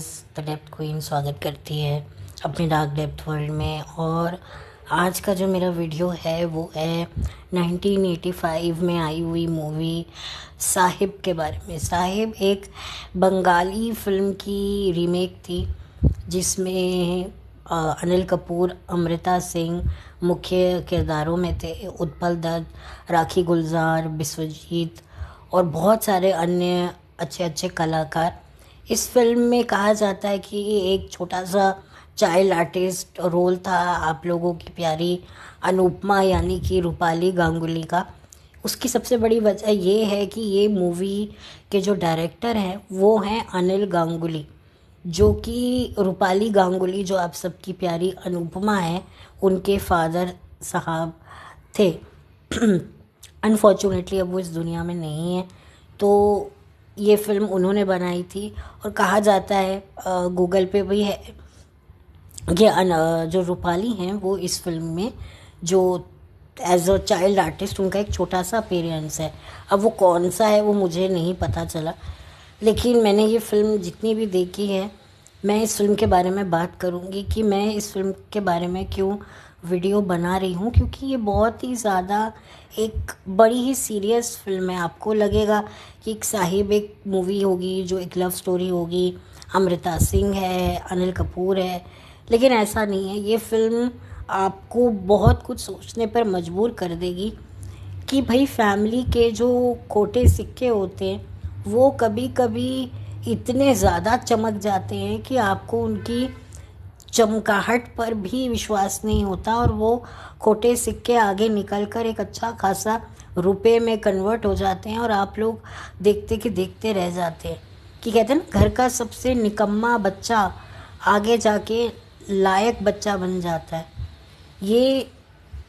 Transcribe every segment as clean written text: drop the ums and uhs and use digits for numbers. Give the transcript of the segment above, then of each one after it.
Guys, the depth queen स्वागत करती है अपने डार्क डेप्थ वर्ल्ड में। और आज का जो मेरा वीडियो है वो है 1985 में आई हुई मूवी साहिब के बारे में। साहिब एक बंगाली फिल्म की रीमेक थी जिसमें अनिल कपूर, अमृता सिंह मुख्य किरदारों में थे। उत्पल दत्त, राखी गुलजार, बिस्वजीत और बहुत सारे अन्य अच्छे अच्छे कलाकार। इस फिल्म में कहा जाता है कि ये एक छोटा सा चाइल्ड आर्टिस्ट रोल था आप लोगों की प्यारी अनुपमा यानी कि रूपाली गांगुली का। उसकी सबसे बड़ी वजह ये है कि ये मूवी के जो डायरेक्टर हैं वो हैं अनिल गांगुली, जो कि रूपाली गांगुली जो आप सबकी प्यारी अनुपमा है उनके फादर साहब थे। अनफॉर्चुनेटली अब वो इस दुनिया में नहीं है। तो ये फिल्म उन्होंने बनाई थी और कहा जाता है गूगल पे भी है कि जो रूपाली हैं वो इस फिल्म में जो एज अ चाइल्ड आर्टिस्ट उनका एक छोटा सा अपीयरेंस है। अब वो कौन सा है वो मुझे नहीं पता चला, लेकिन मैंने ये फिल्म जितनी भी देखी है मैं इस फिल्म के बारे में बात करूँगी कि मैं इस फिल्म के बारे में क्यों वीडियो बना रही हूँ, क्योंकि ये बहुत ही ज़्यादा एक बड़ी ही सीरियस फिल्म है। आपको लगेगा कि एक साहिब एक मूवी होगी जो एक लव स्टोरी होगी, अमृता सिंह है, अनिल कपूर है, लेकिन ऐसा नहीं है। ये फिल्म आपको बहुत कुछ सोचने पर मजबूर कर देगी कि भाई फैमिली के जो खोटे सिक्के होते हैं वो कभी कभी इतने ज़्यादा चमक जाते हैं कि आपको उनकी चमकाहट पर भी विश्वास नहीं होता और वो खोटे सिक्के आगे निकल कर एक अच्छा खासा रुपए में कन्वर्ट हो जाते हैं और आप लोग देखते कि देखते रह जाते हैं। कि कहते हैं ना, घर का सबसे निकम्मा बच्चा आगे जाके लायक बच्चा बन जाता है। ये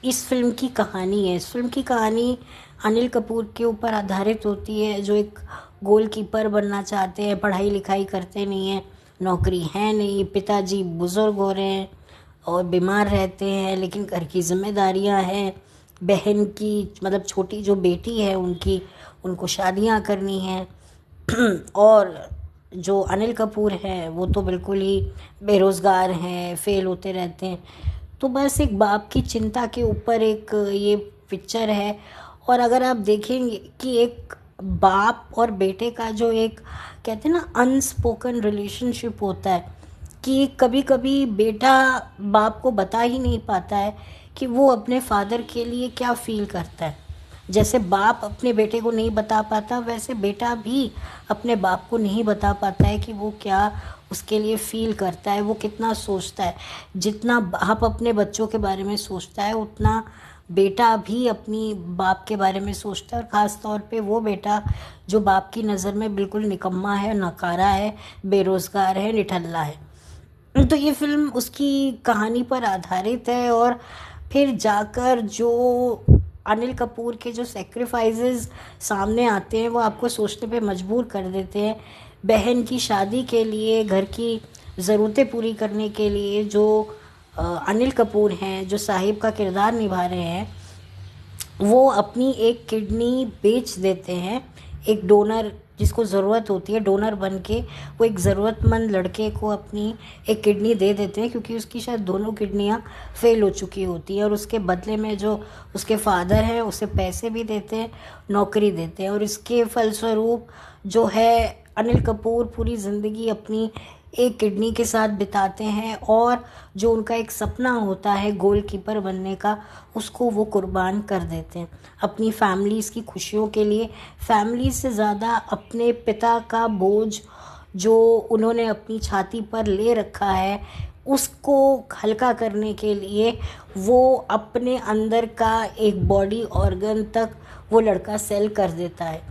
इस फिल्म की कहानी है। इस फिल्म की कहानी अनिल कपूर के ऊपर आधारित होती है, जो एक गोलकीपर बनना चाहते हैं, पढ़ाई लिखाई करते नहीं हैं, नौकरी है नहीं, पिताजी बुज़ुर्ग हो रहे हैं और बीमार रहते हैं, लेकिन घर की जिम्मेदारियां हैं। बहन की मतलब छोटी जो बेटी है उनको शादियां करनी हैं। और जो अनिल कपूर हैं वो तो बिल्कुल ही बेरोज़गार हैं, फेल होते रहते हैं। तो बस एक बाप की चिंता के ऊपर एक ये पिक्चर है। और अगर आप देखेंगे कि एक बाप और बेटे का जो एक कहते हैं ना अनस्पोकन रिलेशनशिप होता है, कि कभी कभी बेटा बाप को बता ही नहीं पाता है कि वो अपने फादर के लिए क्या फील करता है। जैसे बाप अपने बेटे को नहीं बता पाता, वैसे बेटा भी अपने बाप को नहीं बता पाता है कि वो क्या उसके लिए फील करता है, वो कितना सोचता है। जितना बाप अपने बच्चों के बारे में सोचता है उतना बेटा भी अपनी बाप के बारे में सोचता है। और ख़ास तौर पे वो बेटा जो बाप की नज़र में बिल्कुल निकम्मा है, नकारा है, बेरोज़गार है, निठल्ला है। तो ये फिल्म उसकी कहानी पर आधारित है। और फिर जाकर जो अनिल कपूर के जो सेक्रीफाइसेस सामने आते हैं वो आपको सोचने पे मजबूर कर देते हैं। बहन की शादी के लिए, घर की ज़रूरतें पूरी करने के लिए जो अनिल कपूर हैं, जो साहिब का किरदार निभा रहे हैं, वो अपनी एक किडनी बेच देते हैं। एक डोनर जिसको ज़रूरत होती है, डोनर बन के वो एक ज़रूरतमंद लड़के को अपनी एक किडनी दे देते हैं, क्योंकि उसकी शायद दोनों किडनियाँ फेल हो चुकी होती हैं। और उसके बदले में जो उसके फादर हैं उसे पैसे भी देते हैं, नौकरी देते हैं। और इसके फलस्वरूप जो है अनिल कपूर पूरी ज़िंदगी अपनी एक किडनी के साथ बिताते हैं और जो उनका एक सपना होता है गोलकीपर बनने का, उसको वो कुर्बान कर देते हैं अपनी फैमिलीज़ की खुशियों के लिए। फैमिली से ज़्यादा अपने पिता का बोझ जो उन्होंने अपनी छाती पर ले रखा है उसको हल्का करने के लिए वो अपने अंदर का एक बॉडी ऑर्गन तक वो लड़का सेल कर देता है।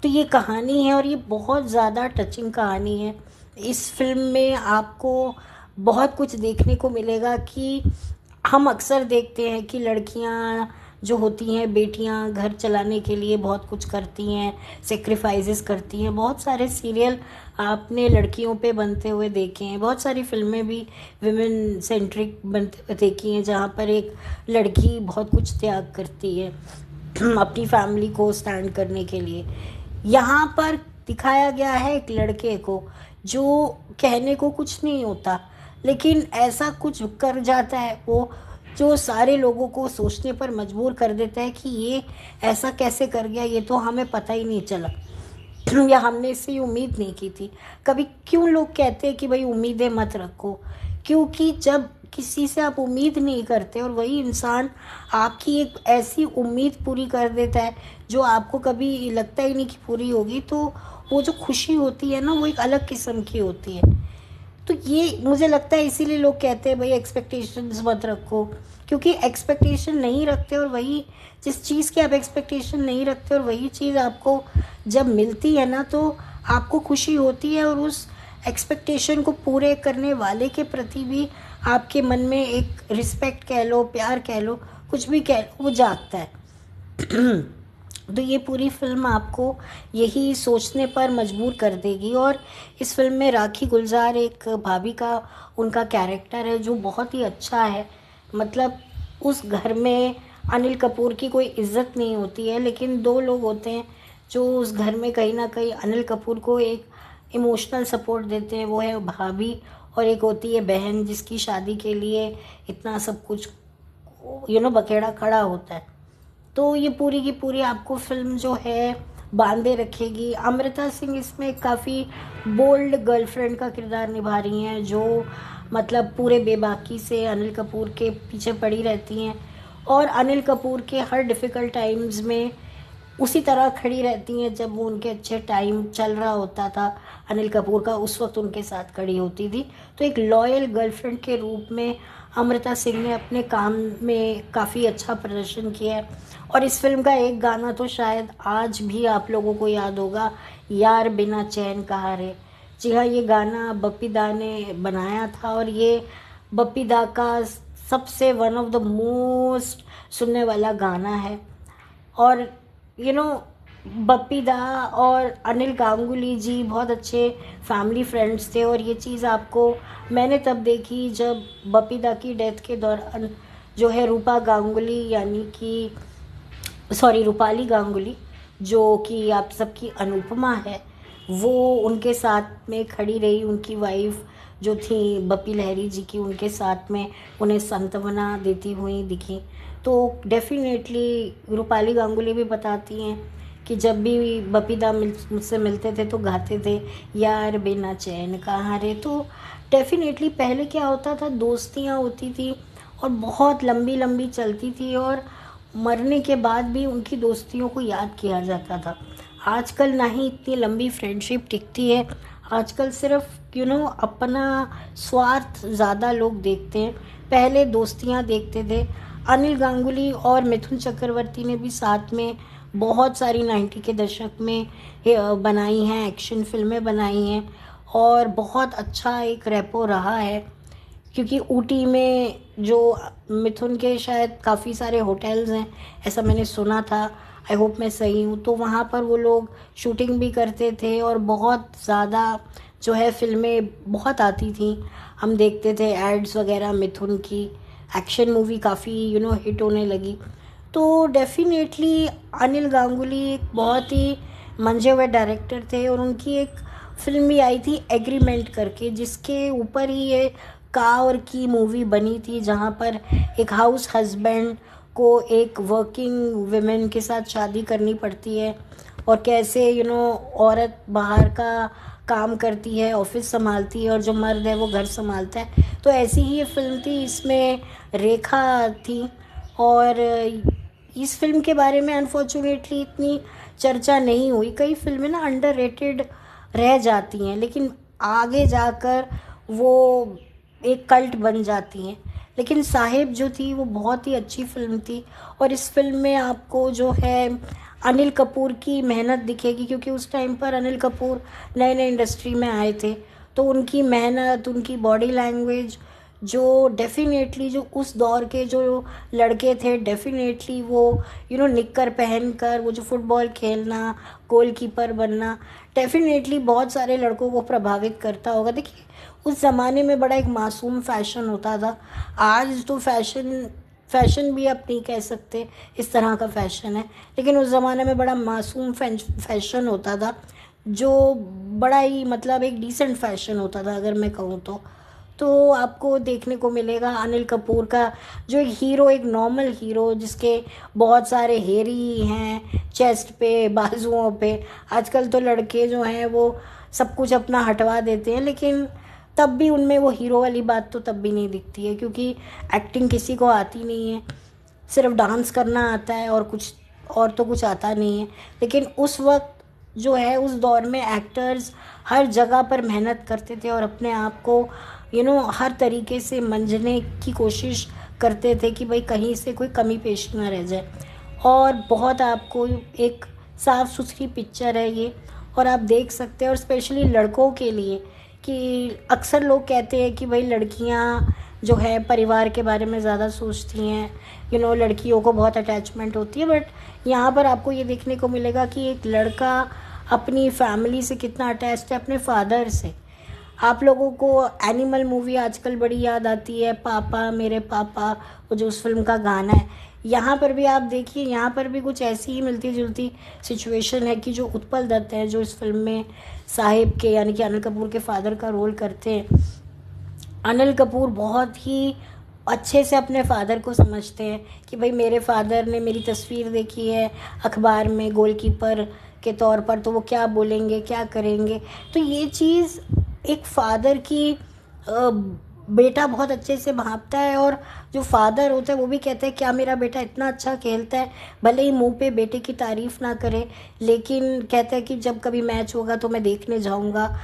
तो ये कहानी है और ये बहुत ज़्यादा टचिंग कहानी है। इस फिल्म में आपको बहुत कुछ देखने को मिलेगा कि हम अक्सर देखते हैं कि लड़कियां जो होती हैं, बेटियां घर चलाने के लिए बहुत कुछ करती हैं, सेक्रीफाइसेस करती हैं। बहुत सारे सीरियल आपने लड़कियों पे बनते हुए देखे हैं, बहुत सारी फिल्में भी विमेन सेंट्रिक बनते हुए देखी हैं जहाँ पर एक लड़की बहुत कुछ त्याग करती है अपनी फैमिली को स्टैंड करने के लिए। यहाँ पर दिखाया गया है एक लड़के को जो कहने को कुछ नहीं होता, लेकिन ऐसा कुछ कर जाता है वो, जो सारे लोगों को सोचने पर मजबूर कर देता है कि ये ऐसा कैसे कर गया, ये तो हमें पता ही नहीं चला या हमने इससे उम्मीद नहीं की थी। कभी क्यों लोग कहते हैं कि भाई उम्मीदें मत रखो, क्योंकि जब किसी से आप उम्मीद नहीं करते और वही इंसान आपकी एक ऐसी उम्मीद पूरी कर देता है जो आपको कभी लगता ही नहीं कि पूरी होगी, तो वो जो खुशी होती है ना, वो एक अलग किस्म की होती है। तो ये मुझे लगता है इसीलिए लोग कहते हैं भाई एक्सपेक्टेशंस मत रखो, क्योंकि एक्सपेक्टेशन नहीं रखते और वही जिस चीज़ की आप एक्सपेक्टेशन नहीं रखते और वही चीज़ आपको जब मिलती है ना, तो आपको खुशी होती है और उस एक्सपेक्टेशन को पूरे करने वाले के प्रति भी आपके मन में एक रिस्पेक्ट कह लो, प्यार कह लो, कुछ भी कह लो, वो जागता है। तो ये पूरी फिल्म आपको यही सोचने पर मजबूर कर देगी। और इस फिल्म में राखी गुलजार एक भाभी का उनका कैरेक्टर है जो बहुत ही अच्छा है। मतलब उस घर में अनिल कपूर की कोई इज्जत नहीं होती है, लेकिन दो लोग होते हैं जो उस घर में कहीं ना कहीं अनिल कपूर को एक इमोशनल सपोर्ट देते हैं। वो है भाभी और एक होती है बहन, जिसकी शादी के लिए इतना सब कुछ बखेड़ा खड़ा होता है। तो ये पूरी की पूरी आपको फिल्म जो है बांधे रखेगी। अमृता सिंह इसमें काफ़ी बोल्ड गर्लफ्रेंड का किरदार निभा रही हैं, जो मतलब पूरे बेबाकी से अनिल कपूर के पीछे पड़ी रहती हैं और अनिल कपूर के हर डिफ़िकल्ट टाइम्स में उसी तरह खड़ी रहती हैं। जब वो उनके अच्छे टाइम चल रहा होता था अनिल कपूर का, उस वक्त उनके साथ खड़ी होती थी। तो एक लॉयल गर्लफ्रेंड के रूप में अमृता सिंह ने अपने काम में काफ़ी अच्छा प्रदर्शन किया है। और इस फिल्म का एक गाना तो शायद आज भी आप लोगों को याद होगा, यार बिना चैन कहा रे। जी हाँ, ये गाना बप्पी दा ने बनाया था और ये बप्पी दा का सबसे वन ऑफ द मोस्ट सुनने वाला गाना है। और बप्पी दा और अनिल गांगुली जी बहुत अच्छे फैमिली फ्रेंड्स थे। और ये चीज़ आपको मैंने तब देखी जब बप्पी दा की डेथ के दौरान जो है रूपा गांगुली रूपाली गांगुली, जो कि आप सबकी अनुपमा है, वो उनके साथ में खड़ी रही। उनकी वाइफ जो थी बप्पी लहरी जी की, उनके साथ में उन्हें सांत्वना देती हुई दिखी। तो डेफिनेटली रूपाली गांगुली भी बताती हैं कि जब भी बप्पी दा मुझसे मिलते थे तो गाते थे यार बिना चैन कहाँ रे। तो डेफिनेटली पहले क्या होता था, दोस्तियाँ होती थी और बहुत लंबी लंबी चलती थी और मरने के बाद भी उनकी दोस्तियों को याद किया जाता था। आजकल ना ही इतनी लंबी फ्रेंडशिप टिकती है, आजकल सिर्फ अपना स्वार्थ ज़्यादा लोग देखते हैं। पहले दोस्तियाँ देखते थे। अनिल गांगुली और मिथुन चक्रवर्ती ने भी साथ में बहुत सारी 90 के दशक में बनाई हैं, एक्शन फिल्में बनाई हैं और बहुत अच्छा एक रेपो रहा है। क्योंकि ऊटी में जो मिथुन के शायद काफ़ी सारे होटल्स हैं, ऐसा मैंने सुना था, आई होप मैं सही हूँ। तो वहाँ पर वो लोग शूटिंग भी करते थे और बहुत ज़्यादा जो है फिल्में बहुत आती थी, हम देखते थे एड्स वगैरह मिथुन की। एक्शन मूवी काफ़ी हिट होने लगी। तो डेफिनेटली अनिल गांगुली एक बहुत ही मंझे हुए डायरेक्टर थे और उनकी एक फिल्म भी आई थी एग्रीमेंट करके, जिसके ऊपर ही ये का और की मूवी बनी थी, जहाँ पर एक हाउस हस्बैंड को एक वर्किंग वुमेन के साथ शादी करनी पड़ती है और कैसे औरत बाहर का काम करती है, ऑफिस संभालती है और जो मर्द है वो घर संभालता है। तो ऐसी ही ये फिल्म थी, इसमें रेखा थी। और इस फिल्म के बारे में अनफॉर्चुनेटली इतनी चर्चा नहीं हुई। कई फिल्में ना अंडररेटेड रह जाती हैं, लेकिन आगे जाकर वो एक कल्ट बन जाती हैं। लेकिन साहिब जो थी वो बहुत ही अच्छी फिल्म थी और इस फिल्म में आपको जो है अनिल कपूर की मेहनत दिखेगी, क्योंकि उस टाइम पर अनिल कपूर नए नए इंडस्ट्री में आए थे। तो उनकी मेहनत, उनकी बॉडी लैंग्वेज जो डेफिनेटली जो उस दौर के जो लड़के थे, डेफिनेटली वो निक्कर पहनकर वो जो फुटबॉल खेलना, गोलकीपर बनना, डेफिनेटली बहुत सारे लड़कों को प्रभावित करता होगा। देखिए उस ज़माने में बड़ा एक मासूम फ़ैशन होता था। आज तो फ़ैशन भी आप नहीं कह सकते इस तरह का फ़ैशन है, लेकिन उस ज़माने में बड़ा मासूम फ़ैशन होता था। जो बड़ा ही मतलब एक डिसेंट फैशन होता था अगर मैं कहूँ तो आपको देखने को मिलेगा अनिल कपूर का जो एक हीरो, एक नॉर्मल हीरो जिसके बहुत सारे हेयर हैं चेस्ट पे, बाजुओं पे। आजकल तो लड़के जो हैं वो सब कुछ अपना हटवा देते हैं, लेकिन तब भी उनमें वो हीरो वाली बात तो तब भी नहीं दिखती है, क्योंकि एक्टिंग किसी को आती नहीं है, सिर्फ डांस करना आता है और तो कुछ आता नहीं है। लेकिन उस वक्त जो है उस दौर में एक्टर्स हर जगह पर मेहनत करते थे और अपने आप को हर तरीके से मंजने की कोशिश करते थे कि भाई कहीं से कोई कमी पेश ना रह जाए। और बहुत आपको एक साफ़ सुथरी पिक्चर है ये, और आप देख सकते हैं। और स्पेशली लड़कों के लिए, कि अक्सर लोग कहते हैं कि भाई लड़कियां जो है परिवार के बारे में ज़्यादा सोचती हैं, लड़कियों को बहुत अटैचमेंट होती है, बट यहाँ पर आपको ये देखने को मिलेगा कि एक लड़का अपनी फैमिली से कितना अटैच्ड है, अपने फादर से। आप लोगों को एनिमल मूवी आजकल बड़ी याद आती है, पापा मेरे पापा, वो जो उस फिल्म का गाना है। यहाँ पर भी आप देखिए, यहाँ पर भी कुछ ऐसी ही मिलती जुलती सिचुएशन है कि जो उत्पल दत्त है, जो इस फिल्म में साहिब के यानी कि अनिल कपूर के फादर का रोल करते हैं, अनिल कपूर बहुत ही अच्छे से अपने फादर को समझते हैं कि भाई मेरे फादर ने मेरी तस्वीर देखी है अखबार में गोलकीपर के तौर पर, तो वो क्या बोलेंगे, क्या करेंगे। तो ये चीज़ एक फादर की बेटा बहुत अच्छे से भांपता है, और जो फादर होता है वो भी कहता है क्या मेरा बेटा इतना अच्छा खेलता है, भले ही मुंह पे बेटे की तारीफ़ ना करे, लेकिन कहता है कि जब कभी मैच होगा तो मैं देखने जाऊंगा।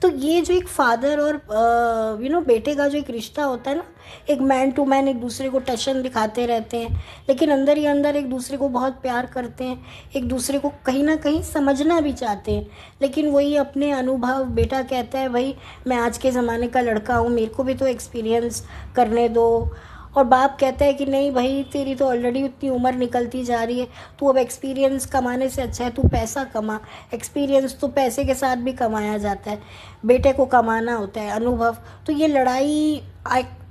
तो ये जो एक फादर और बेटे का जो एक रिश्ता होता है ना, एक मैन टू मैन एक दूसरे को टशन दिखाते रहते हैं, लेकिन अंदर ही अंदर एक दूसरे को बहुत प्यार करते हैं, एक दूसरे को कहीं ना कहीं समझना भी चाहते हैं। लेकिन वही अपने अनुभव, बेटा कहता है भाई मैं आज के ज़माने का लड़का हूँ, मेरे को भी तो एक्सपीरियंस करने दो, और बाप कहता है कि नहीं भाई तेरी तो ऑलरेडी उतनी उम्र निकलती जा रही है, तू अब एक्सपीरियंस कमाने से अच्छा है तू पैसा कमा। एक्सपीरियंस तो पैसे के साथ भी कमाया जाता है, बेटे को कमाना होता है अनुभव। तो ये लड़ाई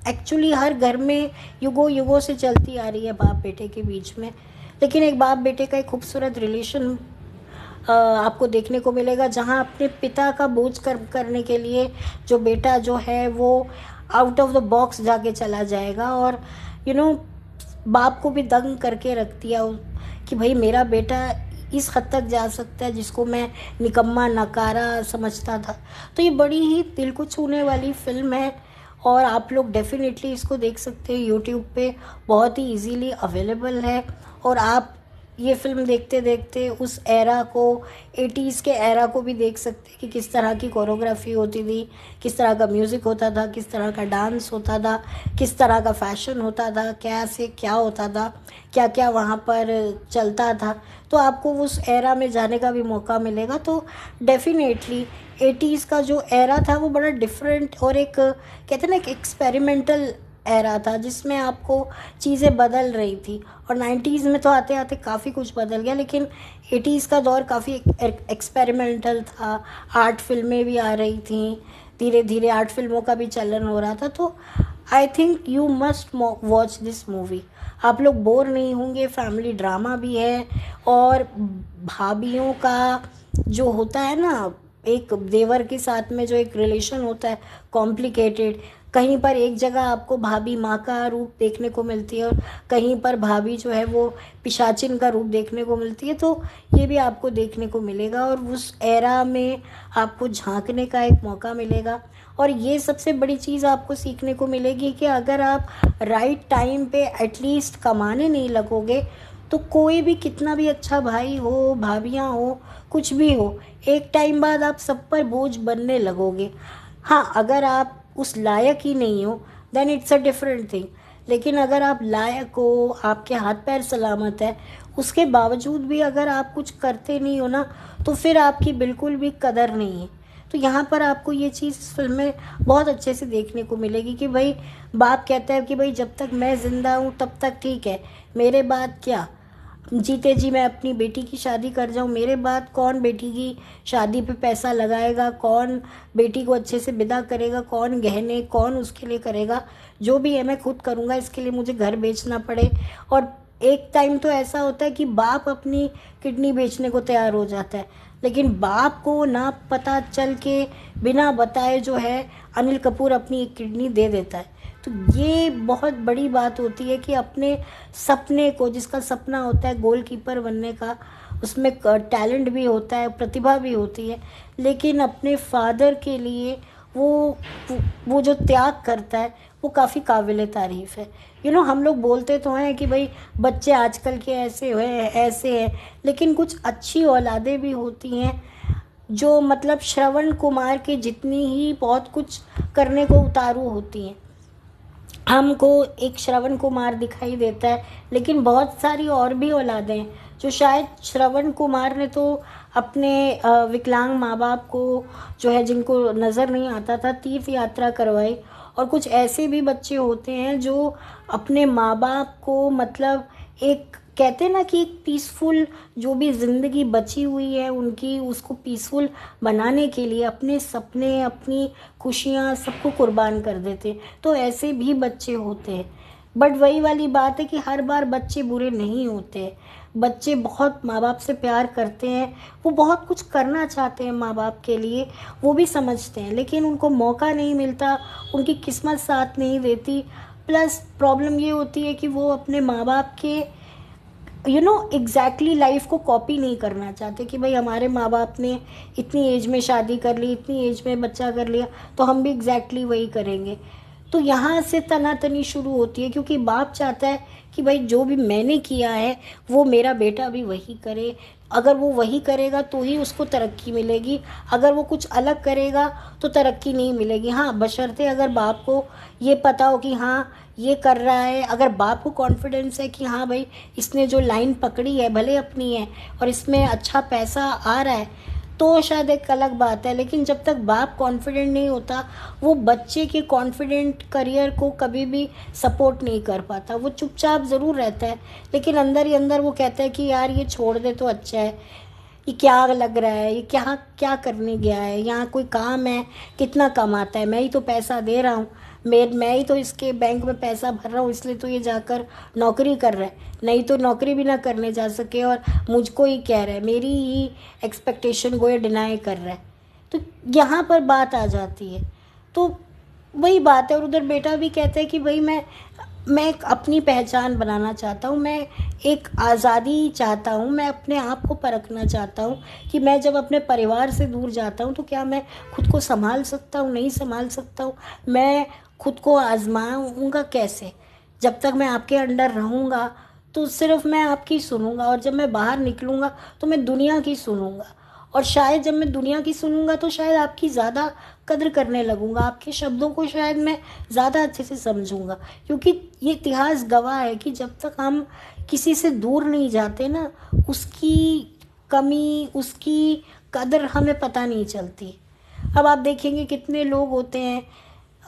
एक्चुअली हर घर में युगों युगों से चलती आ रही है बाप बेटे के बीच में। लेकिन एक बाप बेटे का एक खूबसूरत रिलेशन आपको देखने को मिलेगा, जहाँ अपने पिता का बोझ करने के लिए जो बेटा जो है वो आउट ऑफ द बॉक्स जाके चला जाएगा, और बाप को भी दंग करके रख दिया कि भाई मेरा बेटा इस हद तक जा सकता है जिसको मैं निकम्मा नकारा समझता था। तो ये बड़ी ही दिल को छूने वाली फिल्म है, और आप लोग डेफिनेटली इसको देख सकते हैं, यूट्यूब पे बहुत ही इजीली अवेलेबल है। और आप ये फिल्म देखते देखते उस एरा को, 80s के एरा को भी देख सकते हैं कि किस तरह की कोरियोग्राफी होती थी, किस तरह का म्यूज़िक होता था, किस तरह का डांस होता था, किस तरह का फैशन होता था, क्या से क्या होता था, क्या क्या वहाँ पर चलता था। तो आपको उस एरा में जाने का भी मौका मिलेगा। तो डेफिनेटली 80s का जो एरा था वो बड़ा डिफरेंट और एक कहते हैं ना एक एक्सपेरिमेंटल एरा था, जिसमें आपको चीज़ें बदल रही थी। और 90s में तो आते आते काफ़ी कुछ बदल गया, लेकिन 80s का दौर काफ़ी एक्सपेरिमेंटल था। आर्ट फिल्में भी आ रही थी, धीरे धीरे आर्ट फिल्मों का भी चलन हो रहा था। तो I think you must watch this movie. आप लोग बोर नहीं होंगे, फैमिली ड्रामा भी है, और भाभीियों का जो होता है ना, एक देवर के साथ में जो एक रिलेशन होता है कॉम्प्लिकेटेड, कहीं पर एक जगह आपको भाभी माँ का रूप देखने को मिलती है, और कहीं पर भाभी जो है वो पिशाचिन का रूप देखने को मिलती है। तो ये भी आपको देखने को मिलेगा, और उस एरा में आपको झांकने का एक मौका मिलेगा। और ये सबसे बड़ी चीज़ आपको सीखने को मिलेगी कि अगर आप राइट टाइम पे एटलीस्ट कमाने नहीं लगोगे, तो कोई भी कितना भी अच्छा भाई हो, भाभियाँ हो, कुछ भी हो, एक टाइम बाद आप सब पर बोझ बनने लगोगे। हाँ, अगर आप उस लायक ही नहीं हो then it's a different thing. लेकिन अगर आप लायक हो, आपके हाथ पैर सलामत है, उसके बावजूद भी अगर आप कुछ करते नहीं हो ना, तो फिर आपकी बिल्कुल भी कदर नहीं है। तो यहाँ पर आपको ये चीज़ इस फिल्म में बहुत अच्छे से देखने को मिलेगी कि भाई बाप कहता है कि भाई जब तक मैं ज़िंदा हूँ तब तक ठीक है, मेरे बाद क्या, जीते जी मैं अपनी बेटी की शादी कर जाऊँ, मेरे बाद कौन बेटी की शादी पे पैसा लगाएगा, कौन बेटी को अच्छे से विदा करेगा, कौन गहने कौन उसके लिए करेगा, जो भी है मैं खुद करूँगा, इसके लिए मुझे घर बेचना पड़े। और एक टाइम तो ऐसा होता है कि बाप अपनी किडनी बेचने को तैयार हो जाता है, लेकिन बाप को ना पता चल के बिना बताए जो है अनिल कपूर अपनी एक किडनी दे देता है। तो ये बहुत बड़ी बात होती है कि अपने सपने को, जिसका सपना होता है गोलकीपर बनने का, उसमें टैलेंट भी होता है, प्रतिभा भी होती है, लेकिन अपने फादर के लिए वो वो जो त्याग करता है वो काफ़ी काबिल तारीफ़ है। हम लोग बोलते तो हैं कि भाई बच्चे आजकल के ऐसे हैं ऐसे हैं, लेकिन कुछ अच्छी औलादें भी होती हैं जो मतलब श्रवण कुमार के जितनी ही बहुत कुछ करने को उतारू होती हैं। हमको एक श्रवण कुमार दिखाई देता है, लेकिन बहुत सारी और भी औलादें हैं जो शायद श्रवण कुमार ने तो अपने विकलांग माँ बाप को जो है, जिनको नज़र नहीं आता था, तीर्थ यात्रा करवाई। और कुछ ऐसे भी बच्चे होते हैं जो अपने माँ बाप को मतलब एक कहते हैं ना कि एक पीसफुल जो भी ज़िंदगी बची हुई है उनकी, उसको पीसफुल बनाने के लिए अपने सपने, अपनी खुशियाँ सबको कुर्बान कर देते। तो ऐसे भी बच्चे होते हैं। बट वही वाली बात है कि हर बार बच्चे बुरे नहीं होते। बच्चे बहुत माँ बाप से प्यार करते हैं, वो बहुत कुछ करना चाहते हैं माँ बाप के लिए, वो भी समझते हैं, लेकिन उनको मौका नहीं मिलता, उनकी किस्मत साथ नहीं देती। प्लस प्रॉब्लम ये होती है कि वो अपने माँ बाप के एग्जैक्टली लाइफ को कॉपी नहीं करना चाहते कि भाई हमारे माँ बाप ने इतनी एज में शादी कर ली, इतनी एज में बच्चा कर लिया, तो हम भी एग्जैक्टली वही करेंगे। तो यहाँ से तनातनी शुरू होती है, क्योंकि बाप चाहता है कि भाई जो भी मैंने किया है वो मेरा बेटा भी वही करे। अगर वो वही करेगा तो ही उसको तरक्की मिलेगी, अगर वो कुछ अलग करेगा तो तरक्की नहीं मिलेगी। हाँ, बशर्ते अगर बाप को ये पता हो कि हाँ ये कर रहा है, अगर बाप को कॉन्फिडेंस है कि हाँ भाई इसने जो लाइन पकड़ी है भले अपनी है और इसमें अच्छा पैसा आ रहा है, तो शायद एक अलग बात है। लेकिन जब तक बाप कॉन्फिडेंट नहीं होता, वो बच्चे के कॉन्फिडेंट करियर को कभी भी सपोर्ट नहीं कर पाता। वो चुपचाप ज़रूर रहता है, लेकिन अंदर ही अंदर वो कहता है कि यार ये छोड़ दे तो अच्छा है, ये क्या लग रहा है, ये क्या क्या करने गया है, यहाँ कोई काम है, कितना कमाता है, मैं ही तो पैसा दे रहा हूँ, मैं ही तो इसके बैंक में पैसा भर रहा हूँ, इसलिए तो ये जाकर नौकरी कर रहा है, नहीं तो नौकरी भी ना करने जा सके और मुझको ही कह रहा है, मेरी ही एक्सपेक्टेशन को ये डिनाई कर रहा है। तो यहाँ पर बात आ जाती है। तो वही बात है। और उधर बेटा भी कहता है कि भाई मैं एक अपनी पहचान बनाना चाहता हूँ, मैं एक आज़ादी चाहता हूँ, मैं अपने आप को परखना चाहता हूँ कि मैं जब अपने परिवार से दूर जाता हूँ तो क्या मैं खुद को संभाल सकता हूँ, नहीं संभाल सकता हूँ, मैं खुद को आजमाऊँगा कैसे। जब तक मैं आपके अंडर रहूँगा तो सिर्फ मैं आपकी सुनूंगा, और जब मैं बाहर निकलूँगा तो मैं दुनिया की सुनूंगा, और शायद जब मैं दुनिया की सुनूंगा तो शायद आपकी ज़्यादा कद्र करने लगूंगा, आपके शब्दों को शायद मैं ज़्यादा अच्छे से समझूंगा। क्योंकि ये इतिहास गवाह है कि जब तक हम किसी से दूर नहीं जाते ना, उसकी कमी, उसकी कद्र हमें पता नहीं चलती। अब आप देखेंगे कितने लोग होते हैं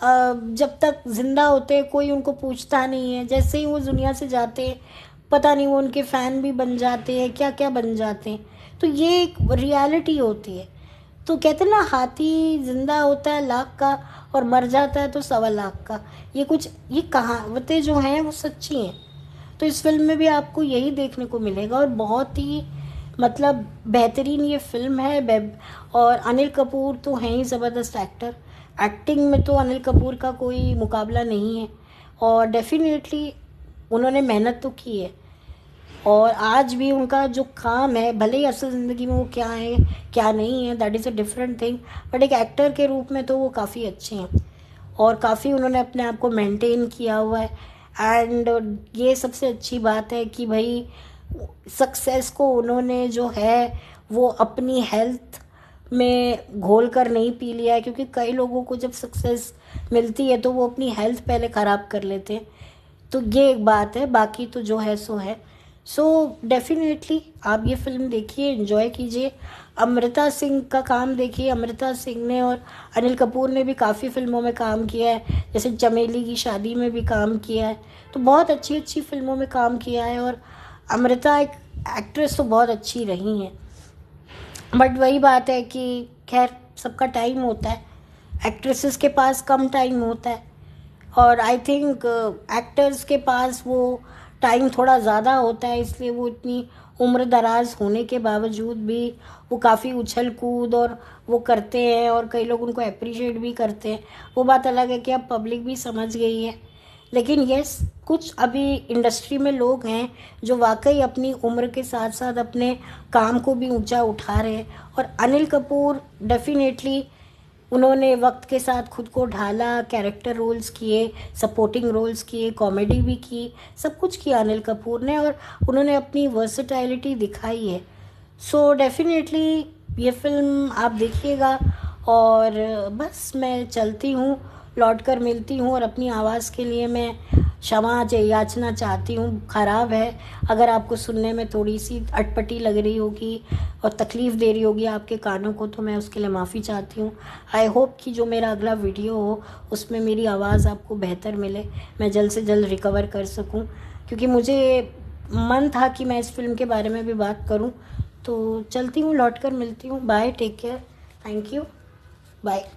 जब तक ज़िंदा होते हैं कोई उनको पूछता नहीं है, जैसे ही वो दुनिया से जाते हैं पता नहीं वो उनके फ़ैन भी बन जाते हैं, क्या क्या बन जाते हैं। तो ये एक रियलिटी होती है। तो कहते हैं ना, हाथी जिंदा होता है लाख का और मर जाता है तो 1.25 लाख का। ये कहावतें जो हैं वो सच्ची हैं। तो इस फिल्म में भी आपको यही देखने को मिलेगा, और बहुत ही मतलब बेहतरीन ये फिल्म है। और अनिल कपूर तो हैं ही ज़बरदस्त एक्टर, एक्टिंग में तो अनिल कपूर का कोई मुकाबला नहीं है, और डेफिनेटली उन्होंने मेहनत तो की है। और आज भी उनका जो काम है, भले ही असल ज़िंदगी में वो क्या है क्या नहीं है, that is a different thing, but एक एक्टर के रूप में तो वो काफ़ी अच्छे हैं और काफ़ी उन्होंने अपने आप को मेंटेन किया हुआ है। एंड ये सबसे अच्छी बात है कि भाई सक्सेस को उन्होंने जो है वो अपनी हेल्थ में घोल कर नहीं पी लिया है, क्योंकि कई लोगों को जब सक्सेस मिलती है तो वो अपनी हेल्थ पहले ख़राब कर लेते हैं। तो ये एक बात है, बाकी तो जो है सो है। सो डेफिनेटली आप ये फिल्म देखिए, एंजॉय कीजिए। अमृता सिंह का काम देखिए। अमृता सिंह ने और अनिल कपूर ने भी काफ़ी फिल्मों में काम किया है, जैसे चमेली की शादी में भी काम किया है, तो बहुत अच्छी अच्छी फिल्मों में काम किया है। और अमृता एक एक्ट्रेस तो बहुत अच्छी रही हैं, बट वही बात है कि खैर सबका टाइम होता है, एक्ट्रेसेस के पास कम टाइम होता है, और आई थिंक एक्टर्स के पास वो टाइम थोड़ा ज़्यादा होता है, इसलिए वो इतनी उम्र दराज होने के बावजूद भी वो काफ़ी उछल कूद और वो करते हैं, और कई लोग उनको अप्रिशिएट भी करते हैं। वो बात अलग है कि अब पब्लिक भी समझ गई है। लेकिन यस, कुछ अभी इंडस्ट्री में लोग हैं जो वाकई अपनी उम्र के साथ साथ अपने काम को भी ऊंचा उठा रहे हैं, और अनिल कपूर डेफिनेटली उन्होंने वक्त के साथ खुद को ढाला, कैरेक्टर रोल्स किए, सपोर्टिंग रोल्स किए, कॉमेडी भी की, सब कुछ किया अनिल कपूर ने, और उन्होंने अपनी वर्सेटैलिटी दिखाई है। सो डेफिनेटली ये फिल्म आप देखिएगा। और बस मैं चलती हूँ, लौट कर मिलती हूँ, और अपनी आवाज़ के लिए मैं क्षमा याचना चाहती हूँ। ख़राब है, अगर आपको सुनने में थोड़ी सी अटपटी लग रही होगी और तकलीफ़ दे रही होगी आपके कानों को, तो मैं उसके लिए माफ़ी चाहती हूँ। आई होप कि जो मेरा अगला वीडियो हो उसमें मेरी आवाज़ आपको बेहतर मिले, मैं जल्द से जल्द रिकवर कर सकूँ, क्योंकि मुझे मन था कि मैं इस फिल्म के बारे में भी बात करूँ। तो चलती हूँ, लौट कर मिलती हूँ। Bye, take care, thank you, bye.